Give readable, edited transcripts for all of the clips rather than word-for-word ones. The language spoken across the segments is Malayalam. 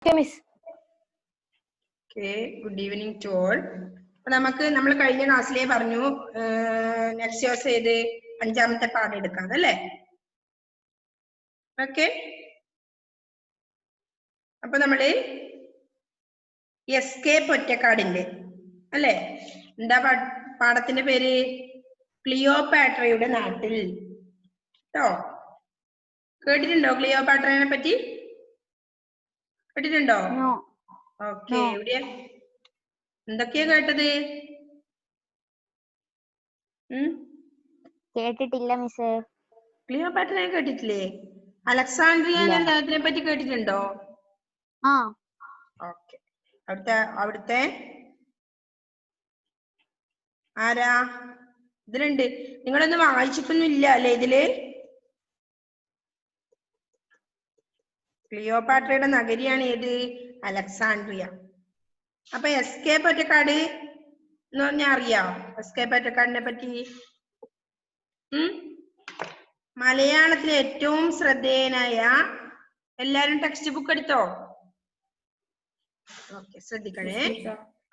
Good evening to all. അപ്പൊ നമ്മൾ കഴിഞ്ഞ ക്ലാസ്സിലേ പറഞ്ഞു നെക്സ്റ്റ് ഏത് അഞ്ചാമത്തെ പാഠം എടുക്കാം അല്ലേ? ഓക്കെ, അപ്പൊ നമ്മള് എസ്കേപ്പ് ഒറ്റക്കാടിന്റെ അല്ലേ, എന്താ പാഠത്തിന്റെ പേര്? ക്ലിയോപാട്രയുടെ നാട്ടിൽ. കേട്ടോ, കേട്ടിട്ടുണ്ടോ ക്ലിയോപാട്രയെ പറ്റി? കേട്ടിട്ടുണ്ടോ? ഓക്കെ, എവിടെയാ എന്തൊക്കെയാ കേട്ടത്? കേട്ടിട്ടില്ല മിസ്. ക്ലിയോപാട്രയെ കേട്ടിട്ടില്ലേ? അലക്സാണ്ട്രിയ എന്ന രാജ്യത്തിനെ പറ്റി കേട്ടിട്ടുണ്ടോ? ഓക്കെ, അവിടുത്തെ ആരാ ഇതിലുണ്ട്? നിങ്ങളൊന്നും വായിച്ചിട്ടൊന്നും ഇല്ല അല്ലെ ഇതില്? ക്ലിയോപാട്രയുടെ നഗരിയാണ് ഏത്? അലക്സാണ്ട്രിയ. അപ്പൊ എസ്കേപ്പ് ഒറ്റക്കാട് എന്ന് പറഞ്ഞാൽ അറിയാം? എസ്കേപ്പ് ഒറ്റക്കാടിനെ പറ്റി മലയാളത്തിലെ ഏറ്റവും ശ്രദ്ധേയനായ, എല്ലാരും ടെക്സ്റ്റ് ബുക്ക് എടുത്തോ? ഓക്കെ, ശ്രദ്ധിക്കണേ.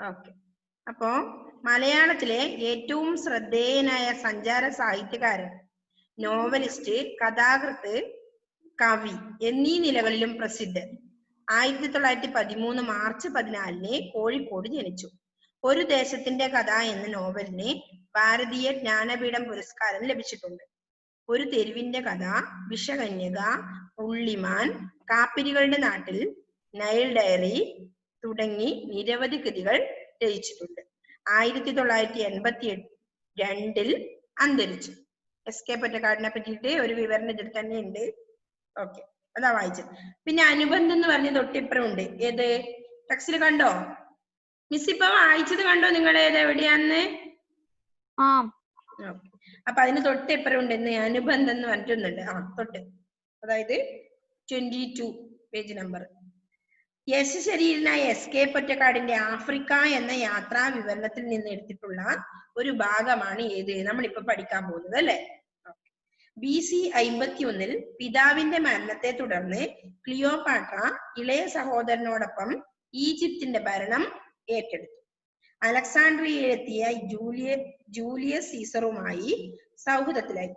ഓക്കെ, അപ്പോ മലയാളത്തിലെ ഏറ്റവും ശ്രദ്ധേയനായ സഞ്ചാര സാഹിത്യകാരൻ, നോവലിസ്റ്റ്, കഥാകൃത്ത്, കവി എന്നീ നിലകളിലും പ്രസിദ്ധൻ. 1913 മാർച്ച് 14 കോഴിക്കോട് ജനിച്ചു. ഒരു ദേശത്തിന്റെ കഥ എന്ന നോവലിന് ഭാരതീയ ജ്ഞാനപീഠം പുരസ്കാരം ലഭിച്ചിട്ടുണ്ട്. ഒരു തെരുവിന്റെ കഥ, വിഷകന്യക, ഉള്ളിമാൻ, കാപ്പിരികളുടെ നാട്ടിൽ, നൈൽ ഡയറി തുടങ്ങി നിരവധി കൃതികൾ രചിച്ചിട്ടുണ്ട്. 1982 അന്തരിച്ചു. എസ്കേപ്പ് ഒറ്റക്കാടിനെ പറ്റിയിട്ട് ഒരു വിവരണം ഇതിൽ തന്നെ ഉണ്ട്. ഓക്കെ, അതാ വായിച്ചത്. പിന്നെ അനുബന്ധം എന്ന് പറഞ്ഞ തൊട്ടിപ്പുറം ഉണ്ട്. ഏത് ടെക്സ്റ്റിൽ കണ്ടോ? മിസ് ഇപ്പൊ വായിച്ചത് കണ്ടോ നിങ്ങൾ? ഏത് എവിടെയാന്ന്? അപ്പൊ അതിന് തൊട്ടിപ്പുറം ഉണ്ട് അനുബന്ധം എന്ന് പറഞ്ഞിട്ടൊന്നുണ്ട്. തൊട്ട്, അതായത് 22 പേജ് നമ്പർ. യശശരീരനായ എസ്കേപ്പ് ഒറ്റക്കാടിന്റെ ആഫ്രിക്ക എന്ന യാത്രാ വിവരണത്തിൽ നിന്ന് എടുത്തിട്ടുള്ള ഒരു ഭാഗമാണ് ഏത് നമ്മളിപ്പോ പഠിക്കാൻ പോകുന്നത് അല്ലെ? BC 51 പിതാവിന്റെ മരണത്തെ തുടർന്ന് ക്ലിയോപാട്ര ഇളയ സഹോദരനോടൊപ്പം ഈജിപ്തിന്റെ ഭരണം ഏറ്റെടുത്തു. അലക്സാണ്ട്രിയയിലെത്തിയ ജൂലിയസ് സീസറുമായി സൗഹൃദത്തിലായി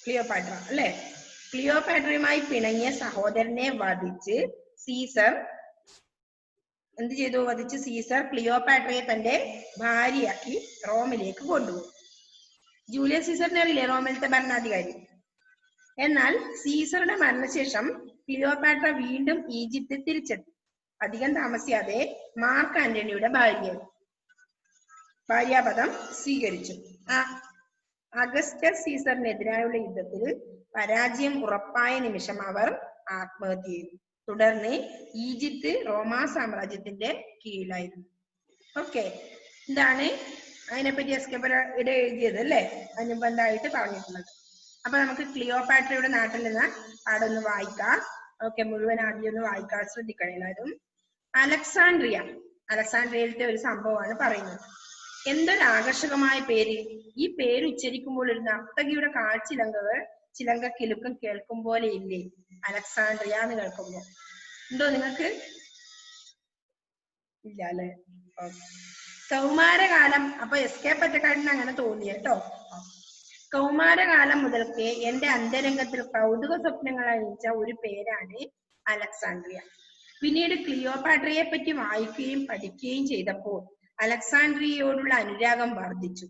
ക്ലിയോപാട്ര അല്ലെ? ക്ലിയോപാട്രയുമായി പിണങ്ങിയ സഹോദരനെ വധിച്ച് സീസർ എന്ത് ചെയ്തു? വധിച്ച് സീസർ ക്ലിയോപാട്രയെ തന്റെ ഭാര്യയാക്കി റോമിലേക്ക് കൊണ്ടുപോയി. ജൂലിയസ് സീസറിനെ അറിയില്ലേ, റോമിലത്തെ ഭരണാധികാരി? എന്നാൽ സീസറുടെ മരണശേഷം ക്ലിയോപാട്ര വീണ്ടും ഈജിപ്തിൽ തിരിച്ചെത്തി. അധികം താമസിയാതെ മാർക്ക് ആന്റണിയുടെ ഭാര്യാപദം സ്വീകരിച്ചു. അഗസ്റ്റസ് സീസറിനെതിരായുള്ള യുദ്ധത്തിൽ പരാജയം ഉറപ്പായ നിമിഷം അവർ ആത്മഹത്യ ചെയ്തു. തുടർന്ന് ഈജിപ്ത് റോമാ സാമ്രാജ്യത്തിന്റെ കീഴിലായിരുന്നു. ഓക്കെ, ഇതാണ് അതിനെപ്പറ്റി എസ്കേപ്പയുടെ എഴുതിയത് അല്ലെ, അനുബന്ധമായിട്ട് പറഞ്ഞിട്ടുള്ളത്. അപ്പൊ നമുക്ക് ക്ലിയോപാട്രയുടെ നാട്ടിൽ നിന്ന് പാഠം ഒന്ന് വായിക്കാം. ഓക്കെ, മുഴുവൻ ആദ്യം ഒന്ന് വായിക്കാൻ ശ്രദ്ധിക്കണം എല്ലാവരും. അലക്സാണ്ട്രിയയിലത്തെ ഒരു സംഭവമാണ് പറയുന്നത്. എന്തൊരു ആകർഷകമായ പേര്! ഈ പേര് ഉച്ചരിക്കുമ്പോൾ ഒരു നർത്തകിയുടെ ചിലങ്ക കിലുക്കം കേൾക്കും പോലെ ഇല്ലേ അലക്സാണ്ട്രിയ എന്ന് കേൾക്കുമ്പോ? ഉണ്ടോ നിങ്ങൾക്ക്? ഇല്ല അല്ലെ? കൗമാരകാലം, അപ്പൊ എസ്കേപ്പ് ഒറ്റക്കാടിന് അങ്ങനെ തോന്നി കേട്ടോ. കൗമാരകാലം മുതൽക്ക് എന്റെ അന്തരംഗത്തിൽ കൗതുക സ്വപ്നങ്ങൾ അണിയിച്ച ഒരു പേരാണ് അലക്സാണ്ട്രിയ. പിന്നീട് ക്ലിയോപാട്രയെ പറ്റി വായിക്കുകയും പഠിക്കുകയും ചെയ്തപ്പോൾ അലക്സാണ്ട്രിയയോടുള്ള അനുരാഗം വർദ്ധിച്ചു.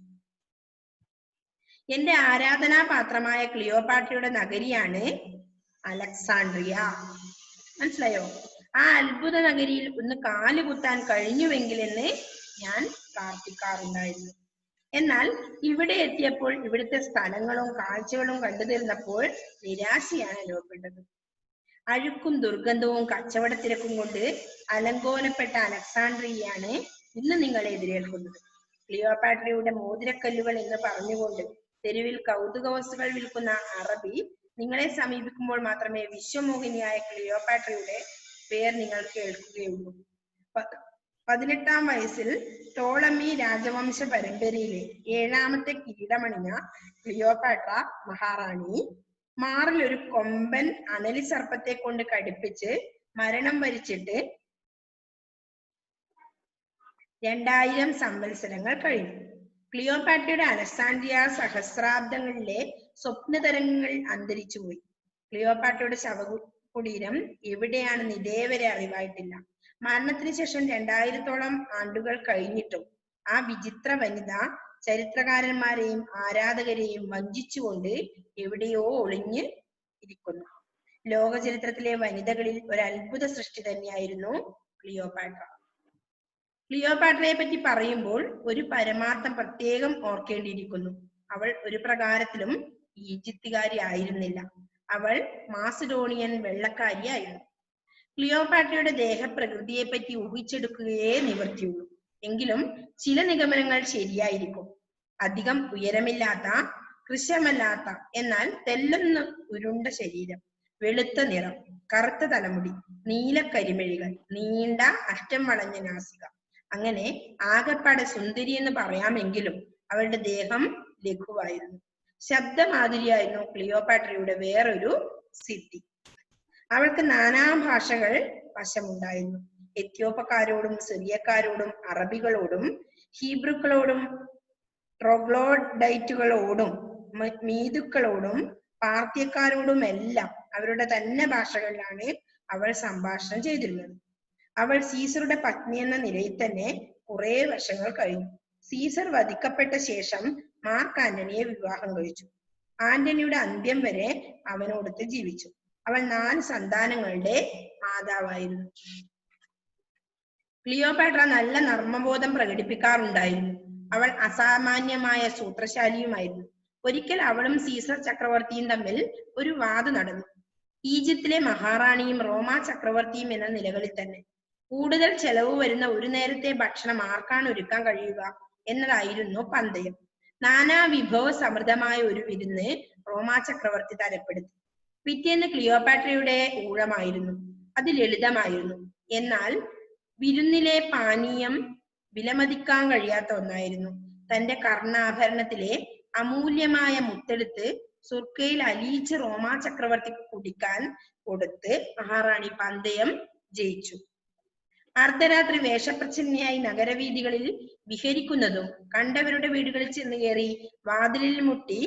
എന്റെ ആരാധനാപാത്രമായ ക്ലിയോപാട്രയുടെ നഗരിയാണ് അലക്സാണ്ട്രിയ. മനസ്സിലായോ? ആ അത്ഭുത നഗരിയിൽ ഒന്ന് കാലുകുത്താൻ കഴിഞ്ഞുവെങ്കിലെന്ന് ഞാൻ പ്രാർത്ഥിക്കാറുണ്ടായിരുന്നു. എന്നാൽ ഇവിടെ എത്തിയപ്പോൾ ഇവിടുത്തെ സ്ഥലങ്ങളും കാഴ്ചകളും കണ്ടു തീർന്നപ്പോൾ നിരാശയാണ് അനുഭവപ്പെട്ടത്. അഴുക്കും ദുർഗന്ധവും കച്ചവട തിരക്കും കൊണ്ട് അലങ്കോലപ്പെട്ട അലക്സാണ്ട്രിയയാണ് ഇന്ന് നിങ്ങളെ എതിരേൽക്കുന്നത്. ക്ലിയോപാട്രയുടെ മോതിരക്കല്ലുകൾ എന്ന് പറഞ്ഞുകൊണ്ട് തെരുവിൽ കൗതുക വസ്തുക്കൾ വിൽക്കുന്ന അറബി നിങ്ങളെ സമീപിക്കുമ്പോൾ മാത്രമേ വിശ്വമോഹിനിയായ ക്ലിയോപാട്രയുടെ പേർ നിങ്ങൾ കേൾക്കുകയുള്ളൂ. 18-ാം വയസ്സിൽ ടോളമി രാജവംശ പരമ്പരയിലെ 7ാമത്തെ കിരീടമണിഞ്ഞ ക്ലിയോപാട്ര മഹാറാണി മാറിൽ ഒരു കൊമ്പൻ അണലി സർപ്പത്തെ കൊണ്ട് കടിപ്പിച്ച് മരണം വരിച്ചിട്ട് 2000 സംവത്സരങ്ങൾ കഴിഞ്ഞു. ക്ലിയോപാട്രയുടെ അലക്സാണ്ട്രിയ സഹസ്രാബ്ദങ്ങളിലെ സ്വപ്നതരംഗങ്ങൾ അന്തരിച്ചുപോയി. ക്ലിയോപാട്രയുടെ ശവകുടീരം എവിടെയാണെന്ന് ഇതേവരെ അറിവായിട്ടില്ല. മരണത്തിന് ശേഷം 2000-ഓളം ആണ്ടുകൾ കഴിഞ്ഞിട്ടും ആ വിചിത്ര വനിത ചരിത്രകാരന്മാരെയും ആരാധകരെയും വഞ്ചിച്ചുകൊണ്ട് എവിടെയോ ഒളിഞ്ഞ് ഇരിക്കുന്നു. ലോക ചരിത്രത്തിലെ വനിതകളിൽ ഒരു അത്ഭുത സൃഷ്ടി തന്നെയായിരുന്നു ക്ലിയോപാട്ര. ക്ലിയോപാട്രയെ പറ്റി പറയുമ്പോൾ ഒരു പരമാർത്ഥം പ്രത്യേകം ഓർക്കേണ്ടിയിരിക്കുന്നു. അവൾ ഒരു പ്രകാരത്തിലും ഈജിപ്തുകാരി ആയിരുന്നില്ല. അവൾ മാസിഡോണിയൻ വെള്ളക്കാരിയായിരുന്നു. ക്ലിയോപാട്രയുടെ ദേഹപ്രകൃതിയെ പറ്റി ഊഹിച്ചെടുക്കുകയേ നിവൃത്തിയുള്ളൂ. എങ്കിലും ചില നിഗമനങ്ങൾ ശരിയായിരിക്കും. അധികം ഉയരമില്ലാത്ത, കൃശമല്ലാത്ത, എന്നാൽ തെല്ലുന്ന ഉരുണ്ട ശരീരം, വെളുത്ത നിറം, കറുത്ത തലമുടി, നീലക്കരിമിഴികൾ, നീണ്ട അഷ്ടം വളഞ്ഞ നാസിക, അങ്ങനെ ആകെപ്പാടെ സുന്ദരി എന്ന് പറയാമെങ്കിലും അവളുടെ ദേഹം ലഘുവായിരുന്നു. ശബ്ദമാധുരിയായിരുന്നു ക്ലിയോപാട്രയുടെ വേറൊരു സിദ്ധി. അവൾക്ക് നാനാഭാഷകൾ വശമുണ്ടായിരുന്നു. എത്യോപ്യക്കാരോടും സിറിയക്കാരോടും അറബികളോടും ഹീബ്രുക്കളോടും ട്രോഗ്ലോഡൈറ്റുകളോടും മീതുക്കളോടും പാർത്യക്കാരോടും എല്ലാം അവരുടെ തന്നെ ഭാഷകളിലാണ് അവൾ സംഭാഷണം ചെയ്തിരുന്നത്. അവൾ സീസറുടെ പത്നി എന്ന നിലയിൽ തന്നെ കുറെ വർഷങ്ങൾ കഴിഞ്ഞു. സീസർ വധിക്കപ്പെട്ട ശേഷം മാർക്ക് ആന്റണിയെ വിവാഹം കഴിച്ചു. ആന്റണിയുടെ അന്ത്യം വരെ അവനോടൊത്ത് ജീവിച്ചു. അവൾ 4 സന്താനങ്ങളുടെ മാതാവായിരുന്നു. ക്ലിയോപാട്ര നല്ല നർമ്മബോധം പ്രകടിപ്പിക്കാറുണ്ടായിരുന്നു. അവൾ അസാമാന്യമായ സൂത്രശാലിയുമായിരുന്നു. ഒരിക്കൽ അവളും സീസർ ചക്രവർത്തിയും തമ്മിൽ ഒരു വാദം നടന്നു. ഈജിപ്തിലെ മഹാറാണിയും റോമാ ചക്രവർത്തിയും എന്ന നിലകളിൽ തന്നെ. കൂടുതൽ ചെലവ് വരുന്ന ഒരു നേരത്തെ ഭക്ഷണം ആർക്കാണ് ഒരുക്കാൻ കഴിയുക എന്നതായിരുന്നു പന്തയം. നാനാ വിഭവ സമൃദ്ധമായ ഒരു വിരുന്ന് റോമാ ചക്രവർത്തി തരപ്പെടുത്തി. പിറ്റേന്ന് ക്ലിയോപാട്രയുടെ ഊഴമായിരുന്നു. അത് ലളിതമായിരുന്നു. എന്നാൽ വിരുന്നിലെ പാനീയം വിലമതിക്കാൻ കഴിയാത്ത ഒന്നായിരുന്നു. തന്റെ കർണാഭരണത്തിലെ അമൂല്യമായ മുത്തെടുത്ത് സുർക്കയിൽ അലിയിച്ച് റോമാ ചക്രവർത്തിക്ക് കുടിക്കാൻ കൊടുത്ത് മഹാറാണി പന്തയം ജയിച്ചു. അർദ്ധരാത്രി വേഷപ്രച്ഛന്നയായി നഗരവീഥികളിൽ വിഹരിക്കുന്നതും കണ്ടവരുടെ വീടുകളിൽ ചെന്ന് കയറി വാതിലിൽ മുട്ടി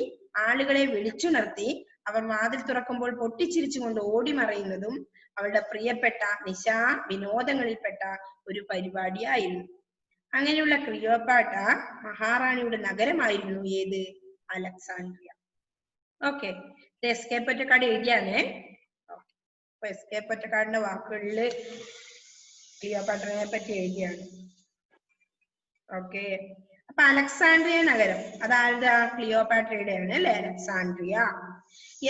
ആളുകളെ വിളിച്ചുണർത്തി അവർ വാതിൽ തുറക്കുമ്പോൾ പൊട്ടിച്ചിരിച്ചുകൊണ്ട് ഓടിമറയുന്നതും അവളുടെ പ്രിയപ്പെട്ട നിശാ വിനോദങ്ങളിൽപ്പെട്ട ഒരു പരിപാടിയായിരുന്നു. അങ്ങനെയുള്ള ക്ലിയോപാട്ര മഹാറാണിയുടെ നഗരമായിരുന്നു ഏത്? അലക്സാണ്ട്രിയ. ഓക്കെ, എസ്കേപ്പ് ഒറ്റക്കാട് എഴുതിയാണ്. അപ്പൊ എസ്കേപ്പ് ഒറ്റക്കാടിന്റെ വാക്കുകളില് ക്ലിയോപാട്രയെ പറ്റി എഴുതിയാണ്. ഓക്കെ, അപ്പൊ അലക്സാണ്ട്രിയ നഗരം അതായത് ക്ലിയോപാട്രയുടെയാണ് അല്ലെ, അലക്സാണ്ട്രിയ.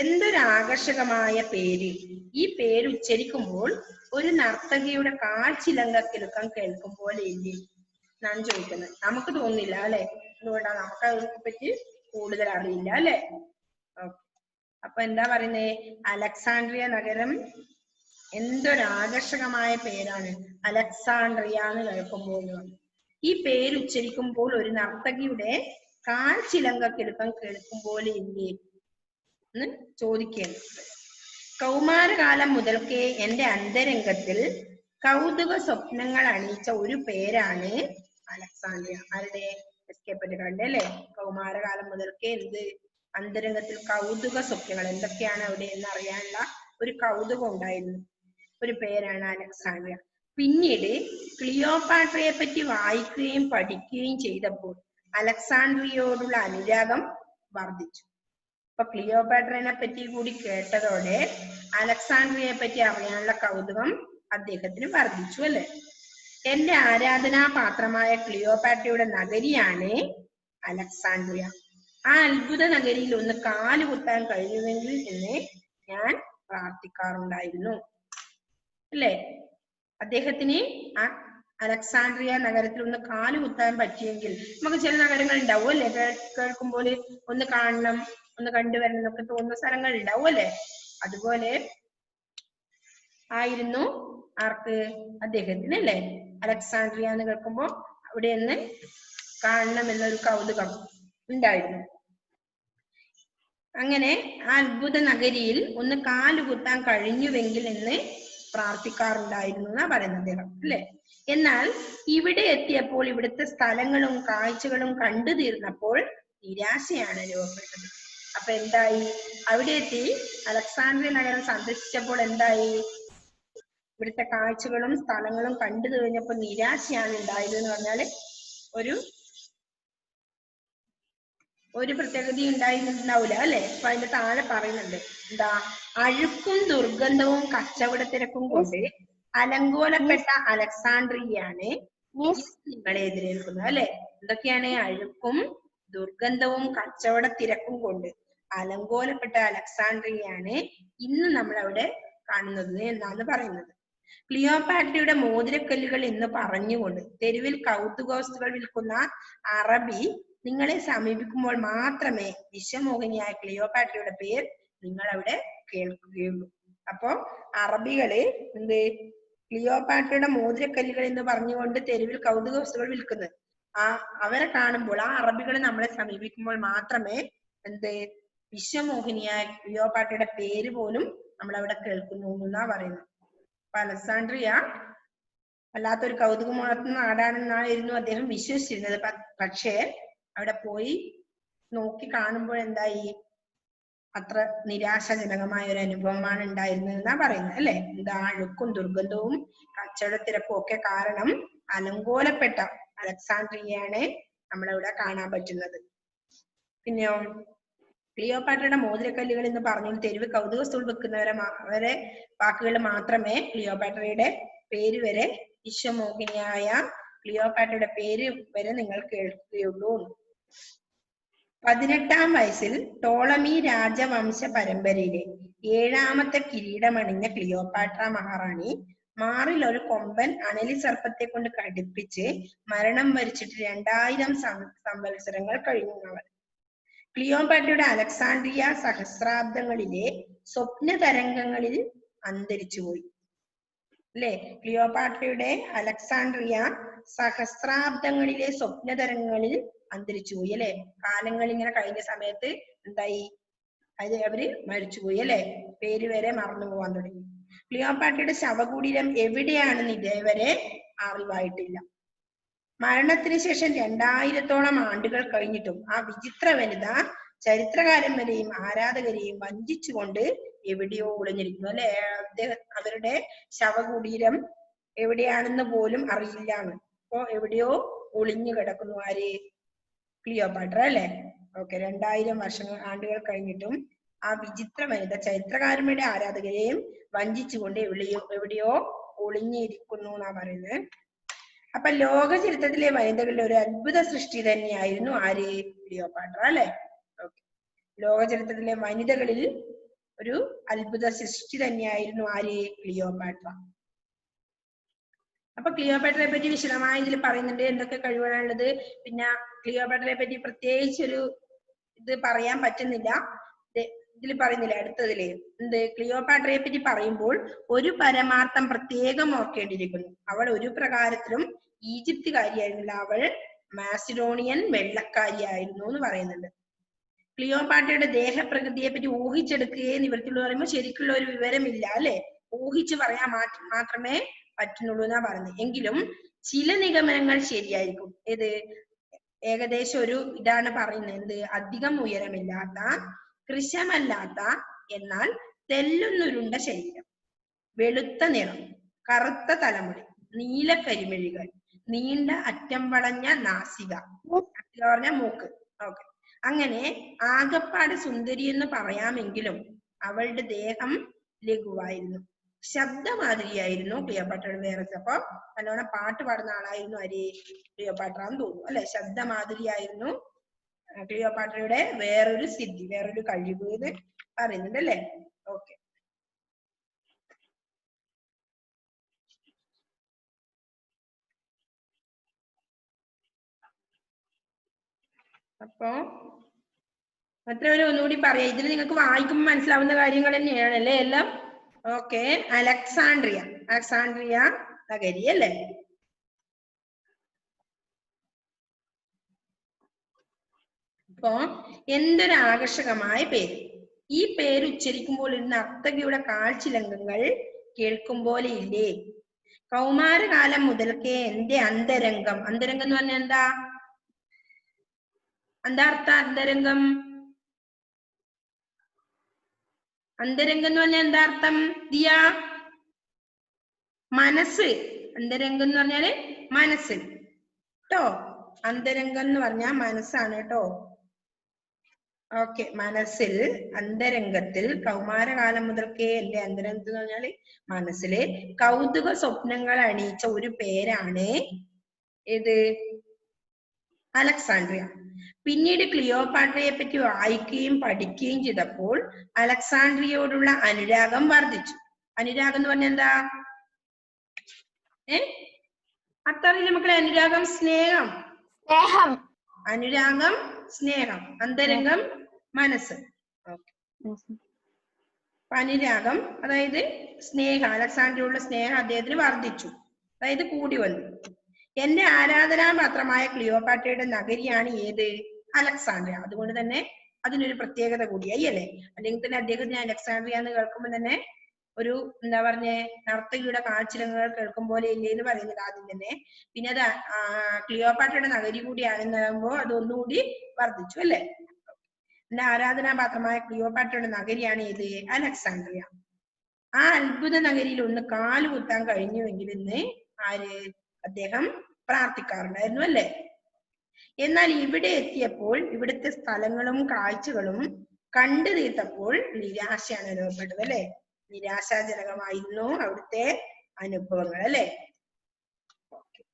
എന്തൊരു ആകർഷകമായ പേര്! ഈ പേര് ഉച്ചരിക്കുമ്പോൾ ഒരു നർത്തകിയുടെ കാൽ ചിലങ്കക്കിലുക്കം കേൾക്കും പോലെ ഇല്ലേ എന്നാണ് ചോദിക്കുന്നത്. നമുക്ക് തോന്നില്ല അല്ലെ, എന്തുകൊണ്ടാ? നമുക്ക് അതിനെ പറ്റി കൂടുതൽ അറിയില്ല അല്ലെ. അപ്പൊ എന്താ പറയുന്നേ? അലക്സാണ്ട്രിയ നഗരം എന്തൊരു ആകർഷകമായ പേരാണ്, അലക്സാണ്ട്രിയ എന്ന് കേൾക്കുമ്പോൾ. ഈ പേര് ഉച്ചരിക്കുമ്പോൾ ഒരു നർത്തകിയുടെ കാൽ ചിലങ്കക്കിലുക്കം കേൾക്കും പോലെ ഇല്ലേ എന്ന് ചോദിക്കുകയാണ്. കൗമാരകാലം മുതൽക്കേ എന്റെ അന്തരംഗത്തിൽ കൗതുക സ്വപ്നങ്ങൾ അണിയിച്ച ഒരു പേരാണ് അലക്സാണ്ട്രിയ. ആരുടെ? എസ്കേപ്പറ്റുകാരുടെ അല്ലെ. കൗമാരകാലം മുതൽക്കേ എന്ത് അന്തരംഗത്തിൽ കൗതുക സ്വപ്നങ്ങൾ എന്തൊക്കെയാണ് അവിടെ എന്ന് അറിയാനുള്ള ഒരു കൗതുകം ഉണ്ടായിരുന്നു. ഒരു പേരാണ് അലക്സാണ്ട്രിയ. പിന്നീട് ക്ലിയോപാട്രയെ പറ്റി വായിക്കുകയും പഠിക്കുകയും ചെയ്തപ്പോൾ അലക്സാണ്ട്രിയയോടുള്ള അനുരാഗം വർദ്ധിച്ചു. അപ്പൊ ക്ലിയോപാട്രനെ പറ്റി കൂടി കേട്ടതോടെ അലക്സാണ്ട്രിയയെ പറ്റി അറിയാനുള്ള കൗതുകം അദ്ദേഹത്തിന് വർദ്ധിച്ചു അല്ലെ. എന്റെ ആരാധനാപാത്രമായ ക്ലിയോപാട്രയുടെ നഗരിയാണ് അലക്സാണ്ട്രിയ. ആ അത്ഭുത നഗരിയിൽ ഒന്ന് കാലുകുത്താൻ കഴിയുമെങ്കിൽ എന്ന് ഞാൻ പ്രാർത്ഥിക്കാറുണ്ടായിരുന്നു അല്ലെ. അദ്ദേഹത്തിന് ആ അലക്സാണ്ട്രിയ നഗരത്തിൽ ഒന്ന് കാലുകുത്താൻ പറ്റിയെങ്കിൽ, നമുക്ക് ചില നഗരങ്ങൾ ഉണ്ടാവും അല്ലെ, കേൾക്കുമ്പോൾ ഒന്ന് കാണണം, ഒന്ന് കണ്ടുവരണം എന്നൊക്കെ തോന്നുന്ന സ്ഥലങ്ങൾ ഉണ്ടാവും അല്ലെ. അതുപോലെ ആയിരുന്നു ആർക്ക്? അദ്ദേഹത്തിന് അല്ലെ. അലക്സാണ്ട്രിയ എന്ന് കേൾക്കുമ്പോൾ അവിടെ ഒന്ന് കാണണം എന്നൊരു കൗതുകം ഉണ്ടായിരുന്നു. അങ്ങനെ ആ അത്ഭുത നഗരിയിൽ ഒന്ന് കാലുകുത്താൻ കഴിഞ്ഞുവെങ്കിൽ എന്ന് പ്രാർത്ഥിക്കാറുണ്ടായിരുന്നു എന്നാ പറയുന്നത് അദ്ദേഹം, അല്ലെ? എന്നാൽ ഇവിടെ എത്തിയപ്പോൾ ഇവിടുത്തെ സ്ഥലങ്ങളും കാഴ്ചകളും കണ്ടു തീർന്നപ്പോൾ നിരാശയാണ് അനുഭവപ്പെട്ടത്. അപ്പൊ എന്തായി? അവിടെ എത്തി അലക്സാണ്ട്രിയ നഗരം സന്ദർശിച്ചപ്പോൾ എന്തായി? ഇവിടുത്തെ കാഴ്ചകളും സ്ഥലങ്ങളും കണ്ടു കഴിഞ്ഞപ്പോൾ നിരാശയാണ് ഉണ്ടായത് എന്ന് പറഞ്ഞാല് ഒരു പ്രത്യേകത ഉണ്ടായിട്ടുണ്ടാവില്ല, അല്ലെ? അപ്പൊ അതിന്റെ താഴെ പറയുന്നുണ്ട് എന്താ? അഴുക്കും ദുർഗന്ധവും കച്ചവട തിരക്കും കൊണ്ട് അലങ്കോലപ്പെട്ട അലക്സാണ്ട്രിയയാണ് നിങ്ങളെ എതിരേൽക്കുന്നത്, അല്ലെ? എന്തൊക്കെയാണ്? അഴുക്കും ദുർഗന്ധവും കച്ചവട തിരക്കും കൊണ്ട് അലങ്കോലപ്പെട്ട അലക്സാണ്ട്രിയയാണ് ഇന്ന് നമ്മൾ അവിടെ കാണുന്നത് എന്നാണ് പറയുന്നത്. ക്ലിയോപാട്രയുടെ മോതിരക്കല്ലുകൾ എന്ന് പറഞ്ഞുകൊണ്ട് തെരുവിൽ കൗതുകവസ്തുക്കൾ വിൽക്കുന്ന അറബി നിങ്ങളെ സമീപിക്കുമ്പോൾ മാത്രമേ വിശ്വമോഹിനിയായ ക്ലിയോപാട്രയുടെ പേര് നിങ്ങൾ അവിടെ കേൾക്കുകയുള്ളൂ. അപ്പോ അറബികള് എന്ത്? ക്ലിയോപാട്രയുടെ മോതിരക്കല്ലുകൾ എന്ന് പറഞ്ഞുകൊണ്ട് തെരുവിൽ കൗതുക വസ്തുക്കൾ വിൽക്കുന്നത് അവരെ കാണുമ്പോൾ, ആ അറബികൾ നമ്മളെ സമീപിക്കുമ്പോൾ മാത്രമേ എന്ത്? വിശ്വമോഹിനിയായ ക്ലിയോപാട്രയുടെ പേര് പോലും നമ്മൾ അവിടെ കേൾക്കുന്നു എന്നാ പറയുന്നത്. അപ്പൊ അലക്സാണ്ട്രിയ വല്ലാത്തൊരു കൗതുകമുണർത്തുന്ന നാടാണെന്നായിരുന്നു അദ്ദേഹം വിശ്വസിച്ചിരുന്നത്. പക്ഷേ അവിടെ പോയി നോക്കി കാണുമ്പോൾ എന്തായി? അത്ര നിരാശാജനകമായ ഒരു അനുഭവമാണ് ഉണ്ടായിരുന്നത് എന്നാ പറയുന്നത്, അല്ലെ? എന്താ? അഴുക്കും ദുർഗന്ധവും കച്ചവട തിരക്കും ഒക്കെ കാരണം അലങ്കോലപ്പെട്ട അലക്സാണ്ട്രിയയാണ് നമ്മളവിടെ കാണാൻ പറ്റുന്നത്. പിന്നെയോ ക്ലിയോപാട്രയുടെ മോതിരക്കല്ലുകൾ എന്ന് പറഞ്ഞു തെരുവ് കൗതുക വസ്തുക്കൾ വെക്കുന്നവരെ വാക്കുകൾ മാത്രമേ ക്ലിയോപാട്രയുടെ പേര് വരെ, വിശ്വമോഹിനിയായ ക്ലിയോപാട്രയുടെ പേര് വരെ നിങ്ങൾ കേൾക്കുകയുള്ളൂ. 18-ാം വയസ്സിൽ ടോളമി രാജവംശ പരമ്പരയിലെ 7ാമത്തെ കിരീടമണിഞ്ഞ ക്ലിയോപാട്ര മഹാറാണി മാറിൽ ഒരു കൊമ്പൻ അണലി സർപ്പത്തെ കൊണ്ട് കടിപ്പിച്ച് മരണം വരിച്ചിട്ട് 2000 സംവത്സരങ്ങൾ കഴിഞ്ഞവൾ. ക്ലിയോപാട്രയുടെ അലക്സാണ്ട്രിയ സഹസ്രാബ്ദങ്ങളിലെ സ്വപ്ന തരംഗങ്ങളിൽ അന്തരിച്ചുപോയി, അല്ലെ? ക്ലിയോപാട്രയുടെ അലക്സാണ്ട്രിയ സഹസ്രാബ്ദങ്ങളിലെ സ്വപ്ന തരംഗങ്ങളിൽ അന്തരിച്ചുപോയി, അല്ലെ? കാലങ്ങൾ ഇങ്ങനെ കഴിഞ്ഞ സമയത്ത് എന്തായി? അവര് മരിച്ചുപോയി, അല്ലെ? പേര് വരെ മറന്നു പോവാൻ തുടങ്ങി. ക്ലിയോപാട്രയുടെ ശവകുടീരം എവിടെയാണെന്ന് ഇതേവരെ അറിവായിട്ടില്ല. മരണത്തിന് ശേഷം 2000-ഓളം ആണ്ടുകൾ കഴിഞ്ഞിട്ടും ആ വിചിത്ര വനിത ചരിത്രകാരന്മാരെയും ആരാധകരെയും വഞ്ചിച്ചുകൊണ്ട് എവിടെയോ ഒളിഞ്ഞിരിക്കുന്നു, അല്ലെ? അവരുടെ ശവകുടീരം എവിടെയാണെന്ന് പോലും അറിയില്ലാന്ന്. അപ്പോ എവിടെയോ ഒളിഞ്ഞു കിടക്കുന്നു. ആര്? ക്ലിയോപാട്ര, അല്ലെ? ഓക്കെ. 2000 ആണ്ടുകൾ കഴിഞ്ഞിട്ടും ആ വിചിത്ര വനിത ചരിത്രകാരന്മാരുടെ ആരാധകരെയും വഞ്ചിച്ചുകൊണ്ട് എവിടെയോ ഒളിഞ്ഞിരിക്കുന്നു എന്നാ പറയുന്നത്. അപ്പൊ ലോക ചരിത്രത്തിലെ വനിതകളുടെ ഒരു അത്ഭുത സൃഷ്ടി തന്നെയായിരുന്നു ആര്? ക്ലിയോപാട്ര, അല്ലെ? ഓക്കെ. ലോക ചരിത്രത്തിലെ വനിതകളിൽ ഒരു അത്ഭുത സൃഷ്ടി തന്നെയായിരുന്നു ആര്? ക്ലിയോപാട്ര. അപ്പൊ ക്ലിയോപാട്രയെ പറ്റി വിശദമായി ഇതിൽ പറയുന്നുണ്ട്, എന്തൊക്കെ കഴിവുകളുള്ളത്. പിന്നെ ക്ലിയോപാട്രയെ പറ്റി പ്രത്യേകിച്ച് ഒരു ഇത് പറയാൻ പറ്റുന്നില്ല, ഇതിൽ പറയുന്നില്ല. അടുത്തതില് എന്ത്? ക്ലിയോപാട്രയെ പറ്റി പറയുമ്പോൾ ഒരു പരമാർത്ഥം പ്രത്യേകം ഓർക്കേണ്ടിയിരിക്കുന്നു. അവൾ ഒരു പ്രകാരത്തിലും ഈജിപ്തുകാരിയായിരുന്നില്ല, അവൾ മാസിഡോണിയൻ വെള്ളക്കാരിയായിരുന്നു എന്ന് പറയുന്നുണ്ട്. ക്ലിയോപാട്രയുടെ ദേഹപ്രകൃതിയെ പറ്റി ഊഹിച്ചെടുക്കുകയെ നിവൃത്തിയുള്ള പറയുമ്പോൾ ശരിക്കുള്ള ഒരു വിവരമില്ല, അല്ലെ? ഊഹിച്ച് പറയാൻ മാത്രമേ പറ്റുന്നുള്ളൂ എന്നാ പറയുന്നത്. എങ്കിലും ചില നിഗമനങ്ങൾ ശരിയായിരിക്കും. ഏത്? ഏകദേശം ഒരു ഇതാണ് പറയുന്നത്, എന്ത്? അധികം ഉയരമില്ലാത്ത, കൃശമല്ലാത്ത, എന്നാൽ തെല്ലുന്നുരുണ്ട ശരീരം, വെളുത്ത നിറം, കറുത്ത തലമുടി, നീല കരിമിഴികൾ, നീണ്ട അറ്റം വളഞ്ഞ നാസിക, പറഞ്ഞ മൂക്ക്. ഓക്കെ. അങ്ങനെ ആകപ്പാട് സുന്ദരി എന്ന് പറയാമെങ്കിലും അവളുടെ ദേഹം ലഘുവായിരുന്നു, ശബ്ദമാതിരിയായിരുന്നു ക്ലിയോപാട്രയുടെ വേറെ. അപ്പൊ നല്ലോണം പാട്ട് പാടുന്ന ആളായിരുന്നു ആര്? ക്ലിയോപാട്ര എന്ന് തോന്നുന്നു, അല്ലെ? ശബ്ദമാതിരിയായിരുന്നു ക്ലിയോപാട്രയുടെ വേറൊരു സിദ്ധി, വേറൊരു കഴിവ് എന്ന് പറയുന്നുണ്ട്, അല്ലെ? ഓക്കെ. അപ്പോ മറ്റുള്ളവർ ഒന്നുകൂടി പറയാം. ഇതിൽ നിങ്ങൾക്ക് വായിക്കുമ്പോൾ മനസ്സിലാവുന്ന കാര്യങ്ങൾ തന്നെയാണ്, അല്ലെ? എല്ലാം ഓക്കെ. അലക്സാണ്ട്രിയ നഗരി, അല്ലെ? അപ്പോ എന്തൊരു ആകർഷകമായ പേര്! ഈ പേര് ഉച്ചരിക്കുമ്പോൾ ഇരുന്ന നർത്തകിയുടെ കാൽച്ചിലങ്കങ്ങൾ കേൾക്കും പോലെ ഇല്ലേ? കൗമാരകാലം മുതൽക്കേ എന്റെ അന്തരംഗം, അന്തരംഗം എന്ന് പറഞ്ഞാൽ എന്താ? എന്താ അർത്ഥം അന്തരംഗം? അന്തരംഗം എന്ന് പറഞ്ഞാൽ എന്താ അർത്ഥം ദിയ? മനസ്സ്. അന്തരംഗം എന്ന് പറഞ്ഞാല് മനസ്സ് കേട്ടോ. അന്തരംഗം എന്ന് പറഞ്ഞാൽ മനസ്സാണ് കേട്ടോ. ഓക്കെ, മനസ്സിൽ അന്തരംഗത്തിൽ കൗമാരകാലം മുതൽക്കേ എന്റെ അന്തരംഗത്തിൽ എന്ന് പറഞ്ഞാല് മനസ്സിലെ കൗതുക സ്വപ്നങ്ങൾ അണിയിച്ച ഒരു പേരാണ് ഏത്? അലക്സാണ്ട്രിയ. പിന്നീട് ക്ലിയോപാട്രയെ പറ്റി വായിക്കുകയും പഠിക്കുകയും ചെയ്തപ്പോൾ അലക്സാണ്ട്രിയയോടുള്ള അനുരാഗം വർദ്ധിച്ചു. അനുരാഗം എന്ന് പറഞ്ഞാൽ എന്താ? അത്തറിയില്ല മക്കളെ. അനുരാഗം സ്നേഹം. സ്നേഹം. അനുരാഗം സ്നേഹം, അന്തരംഗം മനസ്സ്. അനുരാഗം അതായത് സ്നേഹം, അലക്സാണ്ട്രിയോടുള്ള സ്നേഹം അദ്ദേഹത്തിന് വർദ്ധിച്ചു, അതായത് കൂടി വന്നു. എന്റെ ആരാധനാപാത്രമായ ക്ലിയോപാട്രയുടെ നഗരിയാണ് ഏത്? അലക്സാണ്ട്രിയ. അതുകൊണ്ട് തന്നെ അതിനൊരു പ്രത്യേകത കൂടിയായി അല്ലേ? അല്ലെങ്കിൽ തന്നെ അദ്ദേഹത്തിന് അലക്സാണ്ട്രിയ എന്ന് കേൾക്കുമ്പോൾ തന്നെ ഒരു എന്താ പറഞ്ഞേ, നർത്തകിയുടെ കാഴ്ചകൾ കേൾക്കും പോലെ ഇല്ലേ എന്ന് പറയുന്നത് ആദ്യം തന്നെ. പിന്നെ അത് ക്ലിയോപാട്രയുടെ നഗരി കൂടിയാണെന്നാകുമ്പോ അതൊന്നുകൂടി വർദ്ധിച്ചു അല്ലെ? എന്റെ ആരാധനാപാത്രമായ ക്ലിയോപാട്രയുടെ നഗരിയാണ് ഏത്? അലക്സാണ്ട്രിയ. ആ അത്ഭുത നഗരിയിൽ ഒന്ന് കാലുകുത്താൻ കഴിഞ്ഞുവെങ്കിൽ ഇന്ന് അദ്ദേഹം പ്രാർത്ഥിക്കാറുണ്ടായിരുന്നു അല്ലെ? എന്നാൽ ഇവിടെ എത്തിയപ്പോൾ ഇവിടുത്തെ സ്ഥലങ്ങളും കാഴ്ചകളും കണ്ടു തീർത്തപ്പോൾ നിരാശയാണ് അനുഭവപ്പെട്ടത് അല്ലെ? നിരാശാജനകമായിരുന്നു അവിടുത്തെ അനുഭവങ്ങൾ അല്ലെ?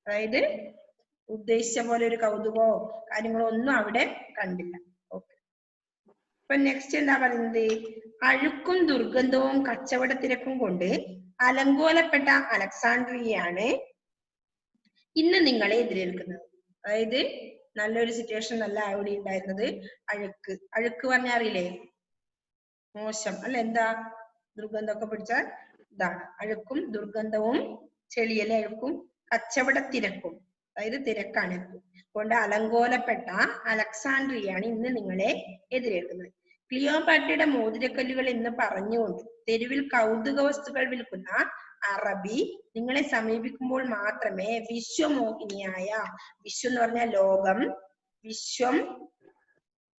അതായത് ഉദ്ദേശിച്ച പോലെ ഒരു കൗതുകമോ കാര്യങ്ങളോ ഒന്നും അവിടെ കണ്ടില്ല. ഓക്കെ, അപ്പൊ നെക്സ്റ്റ് എന്താ പറയുന്നത്? അഴുക്കും ദുർഗന്ധവും കച്ചവട തിരക്കും കൊണ്ട് അലങ്കോലപ്പെട്ട അലക്സാണ്ട്രിയയാണ് ഇന്ന് നിങ്ങളെ എതിരേൽക്കുന്നത്. അതായത് നല്ലൊരു സിറ്റുവേഷൻ അല്ല അവിടെ ഉണ്ടായിരുന്നത്. അഴുക്ക്, അഴുക്ക് പറഞ്ഞാൽ അറിയില്ലേ? മോശം അല്ല, എന്താ? ദുർഗന്ധമൊക്കെ പിടിച്ചാൽ ഇതാണ് അഴുക്കും ദുർഗന്ധവും. ചെളിയല്ലേ അഴുക്കും? കച്ചവട തിരക്കും, അതായത് തിരക്കാണ് കൊണ്ട് അലങ്കോലപ്പെട്ട അലക്സാണ്ട്രിയയാണ് ഇന്ന് നിങ്ങളെ എതിരേൽക്കുന്നത്. ക്ലിയോപാട്രയുടെ മോതിരക്കല്ലുകൾ എന്ന് പറഞ്ഞുകൊണ്ട് തെരുവിൽ കൗതുക വസ്തുക്കൾ വിൽക്കുന്ന അറബി നിങ്ങളെ സമീപിക്കുമ്പോൾ മാത്രമേ വിശ്വമോഹിനിയായ, വിശ്വം എന്ന് പറഞ്ഞാൽ ലോകം, വിശ്വം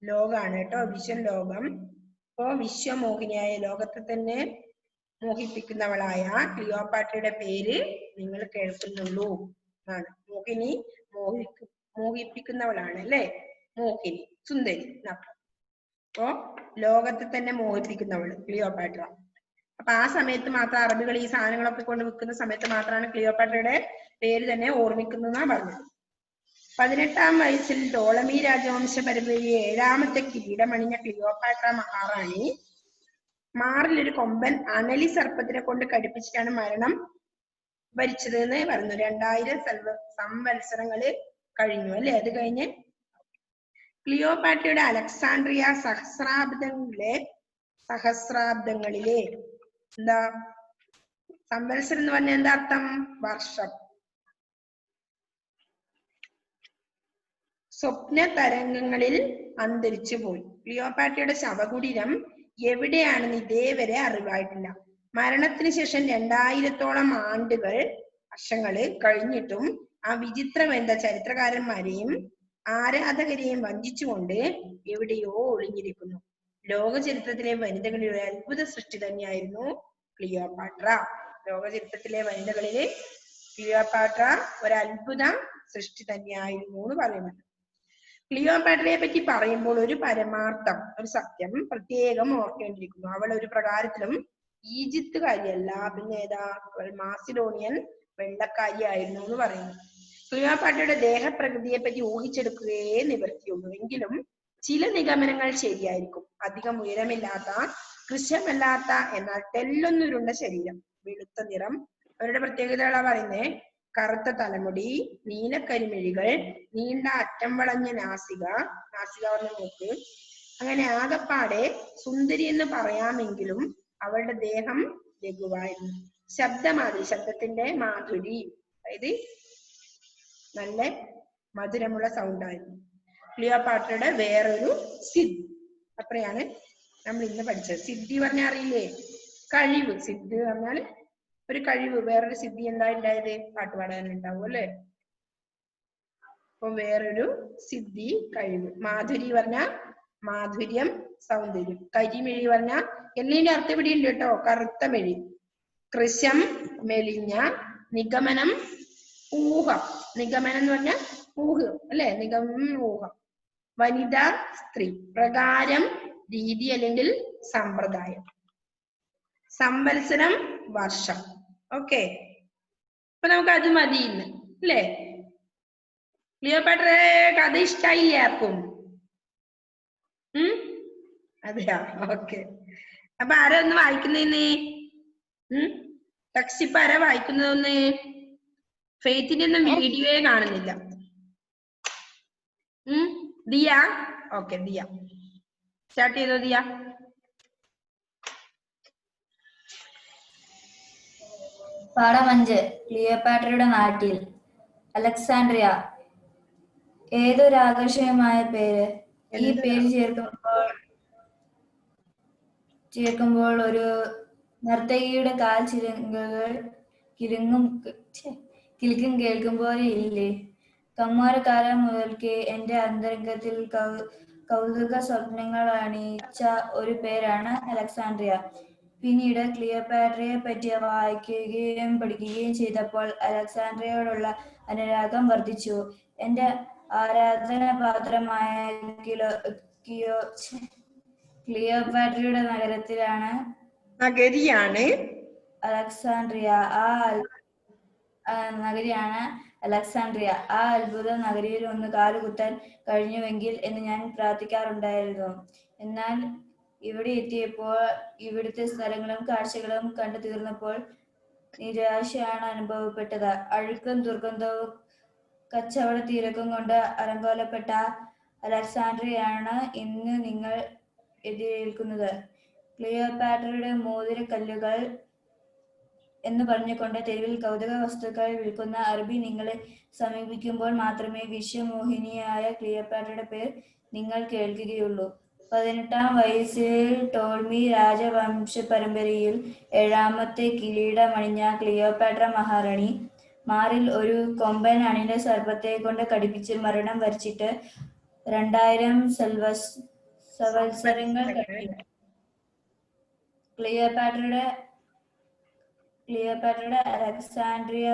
ലോകാണ് കേട്ടോ, വിശ്വം ലോകം. അപ്പോ വിശ്വമോഹിനിയായ, ലോകത്തെ തന്നെ മോഹിപ്പിക്കുന്നവളായ ക്ലിയോപാട്രയുടെ പേര് നിങ്ങൾ കേൾക്കുന്നുള്ളൂ ആണ്. മോഹിനി മോഹിപ്പിക്കുന്നവളാണ് അല്ലെ? മോഹിനി, സുന്ദരി. അപ്പോ ലോകത്തെ തന്നെ മോഹിപ്പിക്കുന്നവള് ക്ലിയോപാട്ര. അപ്പൊ ആ സമയത്ത് മാത്രം അറബികൾ ഈ സാധനങ്ങളൊക്കെ കൊണ്ട് വിൽക്കുന്ന സമയത്ത് മാത്രമാണ് ക്ലിയോപാട്രയുടെ പേര് തന്നെ ഓർമ്മിക്കുന്നതെന്നാ പറഞ്ഞത്. 18-ാം വയസ്സിൽ ടോളമി രാജവംശ പരമ്പരയിലെ 7ാമത്തെ കിരീടമണിഞ്ഞ ക്ലിയോപാട്ര മഹാറാണി മാറിലൊരു കൊമ്പൻ അണലി സർപ്പത്തിനെ കൊണ്ട് കടിപ്പിച്ചിട്ടാണ് മരണം വരിച്ചത് എന്ന് പറഞ്ഞു. 2000 സംവത്സരങ്ങള് കഴിഞ്ഞു അല്ലെ? അത് കഴിഞ്ഞ് ക്ലിയോപാട്രയുടെ അലക്സാണ്ട്രിയ സഹസ്രാബ്ദങ്ങളിലെ എന്താ സംവത്സരം എന്ന് പറഞ്ഞാൽ എന്താ അർത്ഥം? വർഷം. സ്വപ്ന തരംഗങ്ങളിൽ അന്തരിച്ചു പോയി. ക്ലിയോപാട്രയുടെ ശവകുടീരം എവിടെയാണെന്ന് ഇതേവരെ അറിവായിട്ടില്ല. മരണത്തിന് ശേഷം 2000-ഓളം വർഷങ്ങള് കഴിഞ്ഞിട്ടും ആ വിചിത്രമെന്ത ചരിത്രകാരന്മാരെയും ആരാധകരെയും വഞ്ചിച്ചുകൊണ്ട് എവിടെയോ ഒളിഞ്ഞിരിക്കുന്നു. ലോക ചരിത്രത്തിലെ വനിതകളിൽ ഒരു അത്ഭുത സൃഷ്ടി തന്നെയായിരുന്നു ക്ലിയോപാട്ര. ലോക ചരിത്രത്തിലെ വനിതകളില് ക്ലിയോപാട്ര ഒരു അത്ഭുത സൃഷ്ടി തന്നെയായിരുന്നു എന്ന് പറയുന്നുണ്ട്. ക്ലിയോപാട്രയെ പറ്റി പറയുമ്പോൾ ഒരു പരമാർത്ഥം, ഒരു സത്യം പ്രത്യേകം ഓർക്കേണ്ടിയിരിക്കുന്നു. അവൾ ഒരു പ്രകാരത്തിലും ഈജിപ്തുകാരിയല്ല, പിന്നെ ഏതാ? മാസിഡോണിയൻ വെള്ളക്കാരിയായിരുന്നു എന്ന് പറയുന്നു. ക്ലിയോപാട്രയുടെ ദേഹപ്രകൃതിയെ പറ്റി ഊഹിച്ചെടുക്കുകയേ നിവൃത്തിയുള്ളൂ. എങ്കിലും ചില നിഗമനങ്ങൾ ശരിയായിരിക്കും. അധികം ഉയരമില്ലാത്ത, കൃശമല്ലാത്ത, എന്നാൽ തെല്ലൊന്നുരുണ്ട ശരീരം, വെളുത്ത നിറം. അവരുടെ പ്രത്യേകതകളാ പറയുന്നേ. കറുത്ത തലമുടി, നീലക്കരിമിഴികൾ, നീണ്ട അറ്റം വളഞ്ഞ നാസിക പറഞ്ഞ നോക്ക്. അങ്ങനെ ആകപ്പാടെ സുന്ദരി എന്ന് പറയാമെങ്കിലും അവളുടെ ദേഹം ലഘുവായിരുന്നു. ശബ്ദമാധുരി, ശബ്ദത്തിന്റെ മാധുരി, അതായത് നല്ല മധുരമുള്ള സൗണ്ടായിരുന്നു. ക്ലിയോപാട്രയുടെ വേറൊരു സിദ്ധി, അത്രയാണ് നമ്മൾ ഇന്ന് പഠിച്ചത്. സിദ്ധി പറഞ്ഞാൽ അറിയില്ലേ? കഴിവ്. സിദ്ധി പറഞ്ഞാൽ ഒരു കഴിവ്, വേറൊരു സിദ്ധി എന്താ ഉണ്ടായത്? പാട്ട് പാടാൻ ഉണ്ടാവും അല്ലെ? അപ്പൊ വേറൊരു സിദ്ധി, കഴിവ്. മാധുരി പറഞ്ഞ മാധുര്യം, സൗന്ദര്യം. കരിമിഴി പറഞ്ഞ എല്ലിന്റെ അർത്ഥം ഇവിടെ ഉണ്ട് കേട്ടോ, കറുത്ത മെഴി. കൃശം മെലിഞ്ഞ. നിഗമനം ഊഹം. നിഗമനം എന്ന് പറഞ്ഞ ഊഹം അല്ലെ? ഊഹം. വനിത സ്ത്രീ. പ്രകാരം രീതി അല്ലെങ്കിൽ സമ്പ്രദായം. സംവത്സരം വർഷം. ഓക്കെ, അപ്പൊ നമുക്ക് അത് മതി ഇന്ന് അല്ലേ? ക്ലിയോപാട്ര കഥ ഇഷ്ടായില്ലേ ആർക്കും? അതെയാ, ഓക്കെ. അപ്പൊ ആരാ ഒന്ന് വായിക്കുന്നേന്ന്? ടക്സിപ്പ് ആരാ വായിക്കുന്നതൊന്ന്? ഫെയ്ത്തിന്റെ ഒന്നും വീഡിയോയെ കാണുന്നില്ല. ദിയ, ഓക്കെ, ദിയ സ്റ്റാർട്ട് ചെയ്തോ. ദിയ. പാഠം 5. ക്ലിയോപാട്രയുടെ നാട്ടിൽ. അലക്സാൻഡ്രിയ. ഏതൊരു ആകർഷകമായ പേര്! ഈ പേര് ചേർക്കുമ്പോൾ ഒരു നർത്തകിയുടെ കാൽ കിലുക്കും കേൾക്കുമ്പോൾ ഇല്ലേ? കൗമാരക്കാലം മുതൽക്കേ എന്റെ അന്തരംഗത്തിൽ കൗതുക സ്വപ്നങ്ങൾ അണിയിച്ച ഒരു പേരാണ് അലക്സാൻഡ്രിയ. പിന്നീട് ക്ലിയോപാട്രയെ പറ്റി വായിക്കുകയും പഠിക്കുകയും ചെയ്തപ്പോൾ അലക്സാൻഡ്രിയയോടുള്ള അനുരാഗം വർദ്ധിച്ചു. എന്റെ ആരാധനാപാത്രമായ ക്ലിയോപാട്രയുടെ നഗരിയാണ് അലക്സാൻഡ്രിയ. ആ അത്ഭുത നഗരിയിൽ ഒന്ന് കാലുകുത്താൻ കഴിഞ്ഞുവെങ്കിൽ എന്ന് ഞാൻ പ്രാർത്ഥിക്കാറുണ്ടായിരുന്നു. എന്നാൽ ഇവിടെ എത്തിയപ്പോൾ ഇവിടുത്തെ സ്ഥലങ്ങളും കാഴ്ചകളും കണ്ടു തീർന്നപ്പോൾ നിരാശയാണ് അനുഭവപ്പെട്ടത്. അഴുക്കും ദുർഗന്ധവും കച്ചവട തിരക്കും കൊണ്ട് അലങ്കോലപ്പെട്ട അലക്സാൻഡ്രിയയാണ് ഇന്ന് നിങ്ങൾ എതിരേൽക്കുന്നത്. ക്ലിയോപാട്രയുടെ മോതിരക്കല്ലുകൾ എന്ന് പറഞ്ഞുകൊണ്ട് തെരുവിൽ കൗതുക വസ്തുക്കൾ വിൽക്കുന്ന അറബി നിങ്ങളെ സമീപിക്കുമ്പോൾ മാത്രമേ വിശ്വമോഹിനിയായ ക്ലിയോപാട്രയുടെ പേർ നിങ്ങൾ കേൾക്കുകയുള്ളൂ. 18-ാം വയസ്സിൽ ടോൾമി രാജവംശ പരമ്പരയിൽ 7ാമത്തെ കിരീടമണിഞ്ഞ ക്ലിയോപാട്ര മഹാറാണി മാറിൽ ഒരു കൊമ്പൻ അണിഞ്ഞ സർപ്പത്തെ കൊണ്ട് കടിപ്പിച്ച് മരണം വരിച്ചിട്ട് 2000 സംവത്സരങ്ങൾ കഴിഞ്ഞു. ക്ലിയോപാട്രയുടെ അലക്സാൻഡ്രിയ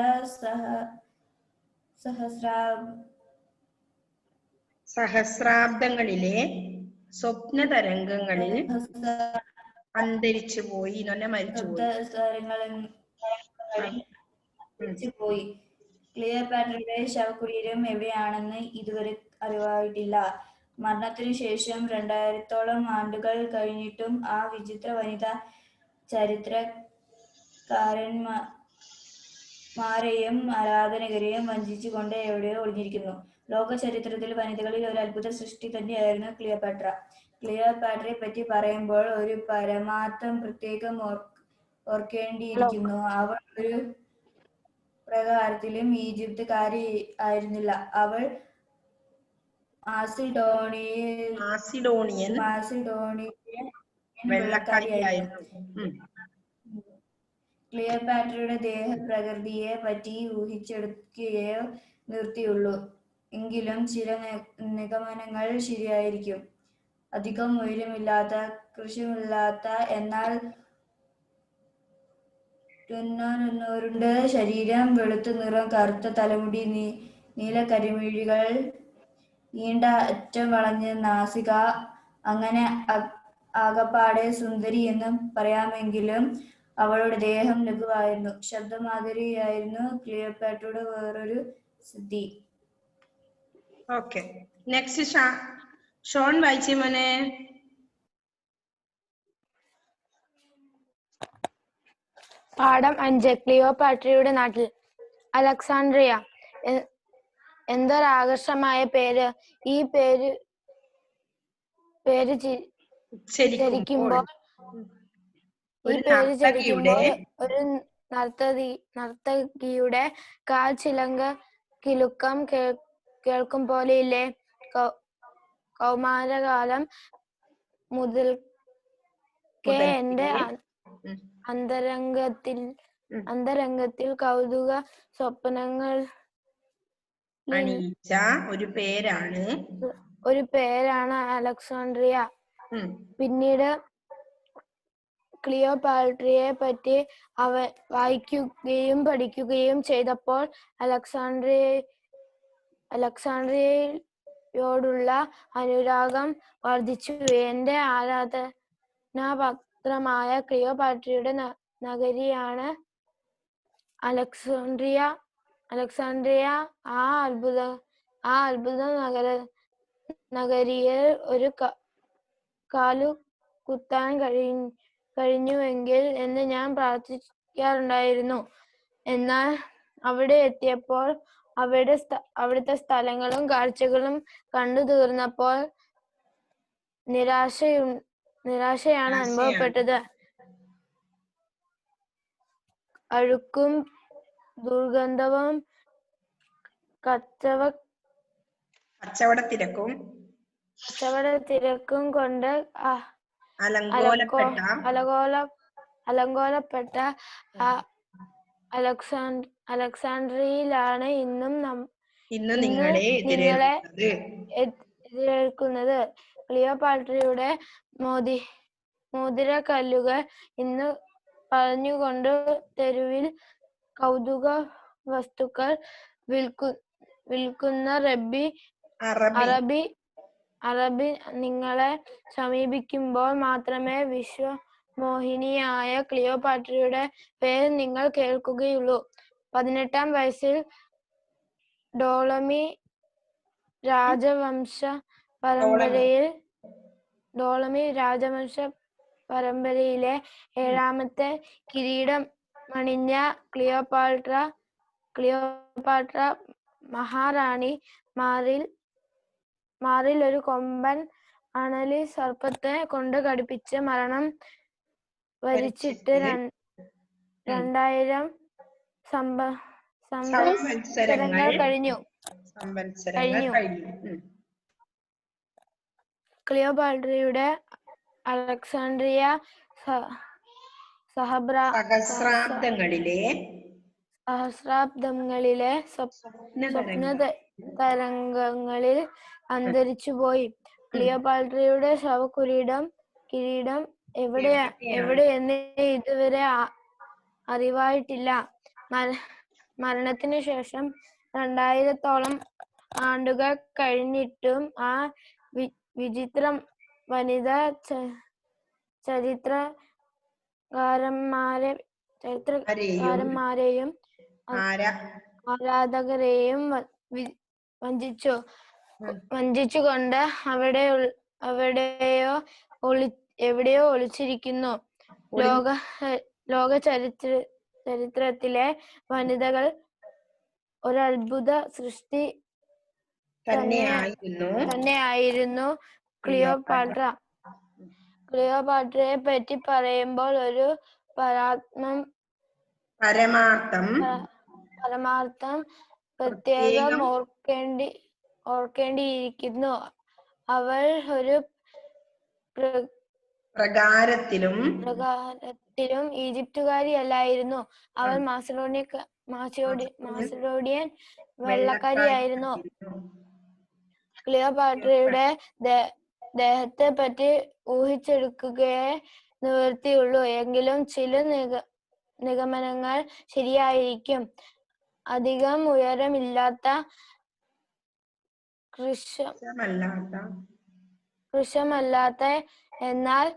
സഹസ്രാബ്ദങ്ങളിലെ സ്വപ്ന തരംഗങ്ങളിൽ അന്തരിച്ചു പോയി. മരിച്ചുപോയി. ക്ലിയോപാട്രയുടെ ശവകുടീരം എവിടെയാണെന്ന് ഇതുവരെ അറിവായിട്ടില്ല. മരണത്തിനു ശേഷം 2000-ഓളം ആണ്ടുകൾ കഴിഞ്ഞിട്ടും ആ വിചിത്ര വനിത ചരിത്രകാരന്മാരെയും ആരാധകരെയും വഞ്ചിച്ചുകൊണ്ട് എവിടെയോ ഒളിഞ്ഞിരിക്കുന്നു. ലോക ചരിത്രത്തിൽ വനിതകളിൽ ഒരു അത്ഭുത സൃഷ്ടി തന്നെയായിരുന്നു ക്ലിയോപാട്ര. ക്ലിയോപാട്രയെ പറ്റി പറയുമ്പോൾ ഒരു പരമാർത്ഥം പ്രത്യേകം ഓർക്കേണ്ടിയിരിക്കുന്നു. അവൾ ഒരു പ്രകാരത്തിലും ഈജിപ്തുകാരി ആയിരുന്നില്ല. അവൾ മാസിഡോണിയൻ വെള്ളക്കാരിയായിരുന്നു. ക്ലിയോപാട്രയുടെ ദേഹപ്രകൃതിയെ പറ്റി ഊഹിച്ചെടുക്കുകയേ നിർത്തിയുള്ളൂ. എങ്കിലും ചില നിഗമനങ്ങൾ ശരിയായിരിക്കും. അധികം ഉയരമില്ലാത്ത, കൃശമില്ലാത്ത, എന്നാൽ ഉരുണ്ട ശരീരം, വെളുത്ത നിറം, കറുത്ത തലമുടി, നീല കരിമിഴികൾ, നീണ്ട അറ്റം വളഞ്ഞ നാസിക, അങ്ങനെ ആകപ്പാടെ സുന്ദരി എന്ന് പറയാമെങ്കിലും അവളുടെ ദേഹം ലഘുവായിരുന്നു. ശബ്ദമാധുരിയായിരുന്നു ക്ലിയോപാട്രയുടെ വേറൊരു സിദ്ധി. ഓക്കെ, നെക്സ്റ്റ് ഷോൺ വായിച്ചേ മോനെ. പാഠം 5. ക്ലിയോപാട്രയുടെ നാട്ടിൽ. അലക്സാൻഡ്രിയ. എന്തൊരാകർഷമായ പേര്! ഈ പേര് ചരിക്കുമ്പോൾ ഒരു നർത്തകിയുടെ കാൽ കിലുക്കം കേൾക്കും പോലെയില്ലേ? കൗമാരകാലം മുതൽക്കേ എന്റെ അന്തരംഗത്തിൽ ഉം. അന്തരംഗത്തിൽ കൗതുക സ്വപ്നങ്ങൾ അണിയിച്ച ഒരു പേരാണ് അലക്സാണ്ട്രിയ. ഉം. പിന്നീട് ക്ലിയോപാട്രയെ പറ്റി വായിക്കുകയും പഠിക്കുകയും ചെയ്തപ്പോൾ അലക്സാണ്ട്രിയയോടുള്ള അനുരാഗം വർദ്ധിച്ചു. എന്റെ ആരാധനാപാത്രമായ ക്ലിയോപാട്രയുടെ നഗരിയാണ് അലക്സാണ്ട്രിയ. ആ അത്ഭുത നഗരിയിൽ ഒരു കാലു കുത്താൻ കഴിഞ്ഞുവെങ്കിൽ എന്ന് ഞാൻ പ്രാർത്ഥിക്കാറുണ്ടായിരുന്നു. എന്നാൽ അവിടെ എത്തിയപ്പോൾ അവിടുത്തെ സ്ഥലങ്ങളും കാഴ്ചകളും കണ്ടു തീർന്നപ്പോൾ നിരാശയാണ് അനുഭവപ്പെട്ടത്. അഴുക്കും ദുർഗന്ധവും കച്ചവടത്തിരക്കും കൊണ്ട് അലങ്കോലപ്പെട്ട അലക്സാണ്ട്രിയയിലാണ് ഇന്ന് നിങ്ങളെ എതിരേൽക്കുന്നത്. ക്ലിയോപാട്രയുടെ മോതിരക്കല്ലുകൾ ഇന്ന് പറഞ്ഞുകൊണ്ട് തെരുവിൽ കൗതുക വസ്തുക്കൾ വിൽക്കുന്ന അറബി നിങ്ങളെ സമീപിക്കുമ്പോൾ മാത്രമേ വിശ്വമോഹിനിയായ ക്ലിയോപാട്രയുടെ പേര് നിങ്ങൾ കേൾക്കുകയുള്ളൂ. 18-ാം വയസ്സിൽ ടോളമി രാജവംശ പരമ്പരയിലെ 7-ാമത്തെ കിരീടം അണിഞ്ഞ ക്ലിയോപാട്ര മഹാറാണി മാറിൽ ഒരു കൊമ്പൻ അണലി സർപ്പത്തെ കൊണ്ട് കടിപ്പിച്ച് മരണം വരിച്ചിട്ട് 2000 സംവത്സരങ്ങൾ കഴിഞ്ഞു. ക്ലിയോപാട്രയുടെ അലക്സാണ്ട്രിയ സഹസ്രാബ്ദങ്ങളിലെ സ്വപ്ന തരംഗങ്ങളിൽ അന്തരിച്ചുപോയി. ക്ലിയോപാട്രയുടെ കിരീടം എവിടെയെന്ന് ഇതുവരെ അറിവായിട്ടില്ല. മരണത്തിനു ശേഷം 2000-ഓളം ആണ്ടുകൾ കഴിഞ്ഞിട്ടും ആ വിചിത്ര വനിതാ ചരിത്രകാരന്മാരെയും ആരാധകരെയും വഞ്ചിച്ചുകൊണ്ട് എവിടെയോ ഒളിച്ചിരിക്കുന്നു. ലോക ചരിത്രത്തിലെ വനിതകൾ ഒരത്ഭുത സൃഷ്ടി തന്നെയായിരുന്നു ക്ലിയോപാട്ര. ക്ലിയോപാട്രയെ പറ്റി പറയുമ്പോൾ ഒരു പരമാർത്ഥം പ്രത്യേകം ഓർക്കേണ്ടിയിരിക്കുന്നു. അവൾ ഒരു പ്രകാരത്തിലും ഈജിപ്തുകാരിയല്ലായിരുന്നു. അവൾ മാസിഡോണിയൻ വെള്ളക്കാരിയായിരുന്നു. ക്ലിയോപാട്രയുടെ ദേഹത്തെ പറ്റി ഊഹിച്ചെടുക്കുകയേ നിവൃത്തിയുള്ളൂ. എങ്കിലും ചില നിഗമനങ്ങൾ ശരിയായിരിക്കും. അധികം ഉയരമില്ലാത്ത, കൃശമല്ലാത്ത എന്നാൽ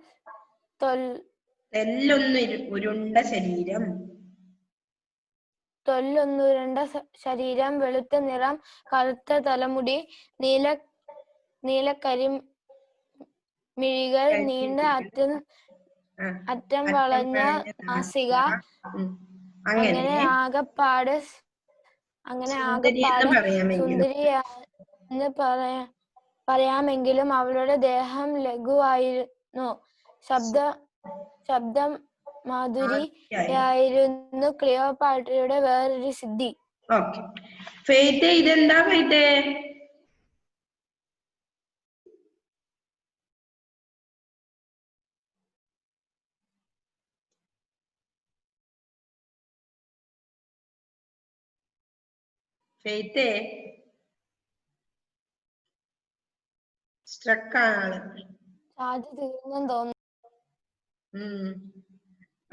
തൊല്ലൊന്നുരുണ്ട ശരീരം, വെളുത്ത നിറം, കറുത്ത തലമുടി, നീലക്കരിമിഴികൾ, നീണ്ട അറ്റം വളഞ്ഞ നാസിക, അങ്ങനെ ആകപ്പാട് സുന്ദരിയെന്ന് പറയാമെങ്കിലും അവളുടെ ദേഹം ലഘുവായിരുന്നു. ശബ്ദം മാധുരിയായിരുന്നു ക്ലിയോപാട്രയുടെ വേറൊരു സിദ്ധി. ഇതെന്താ ഫെയ്ത്തേ സ്ട്രക്കാണ് ആള്. ചാർജ് തീർന്നെന്ന് തോന്നുന്നു.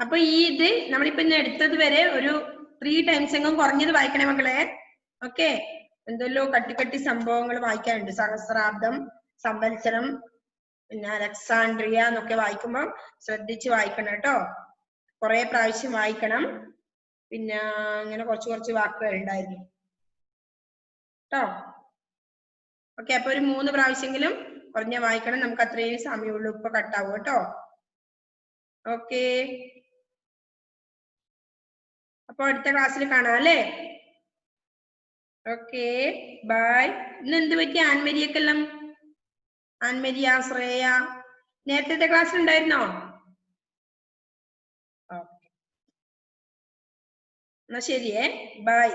അപ്പൊ ഇത് നമ്മളിപ്പോ ഇന്ന് എടുത്തത് വരെ ഒരു 3 ടൈംസ് എങ്കിലും കുറഞ്ഞത് വായിക്കണേ മക്കളെ. ഓക്കെ, എന്തെല്ലോ കട്ടി സംഭവങ്ങൾ വായിക്കാനുണ്ട്. സഹസ്രാബ്ദം, സംവത്സരം, പിന്നെ അലക്സാൻഡ്രിയ എന്നൊക്കെ വായിക്കുമ്പോൾ ശ്രദ്ധിച്ച് വായിക്കണം കേട്ടോ. കുറെ പ്രാവശ്യം വായിക്കണം. പിന്നെ ഇങ്ങനെ കുറച്ച് വാക്കുകൾ ഉണ്ടായിരുന്നു കേട്ടോ. ഓക്കെ, അപ്പൊ ഒരു 3 പ്രാവശ്യമെങ്കിലും കുറഞ്ഞ വായിക്കണം. നമുക്ക് അത്രയും സമയമുള്ളൂ. ഇപ്പൊ കട്ടാവും കേട്ടോ. ഓക്കെ, അപ്പൊ അടുത്ത ക്ലാസ്സിൽ കാണാം അല്ലേ? Okay, bye. ഇന്ന് എന്ത് പറ്റി ആൻമരിയക്കെല്ലാം? ആൻമരിയ, ശ്രേയ നേരത്തെ ക്ലാസ്സിൽ ഉണ്ടായിരുന്നോ? ഓക്കെ, എന്നാ ശരിയേ, ബൈ.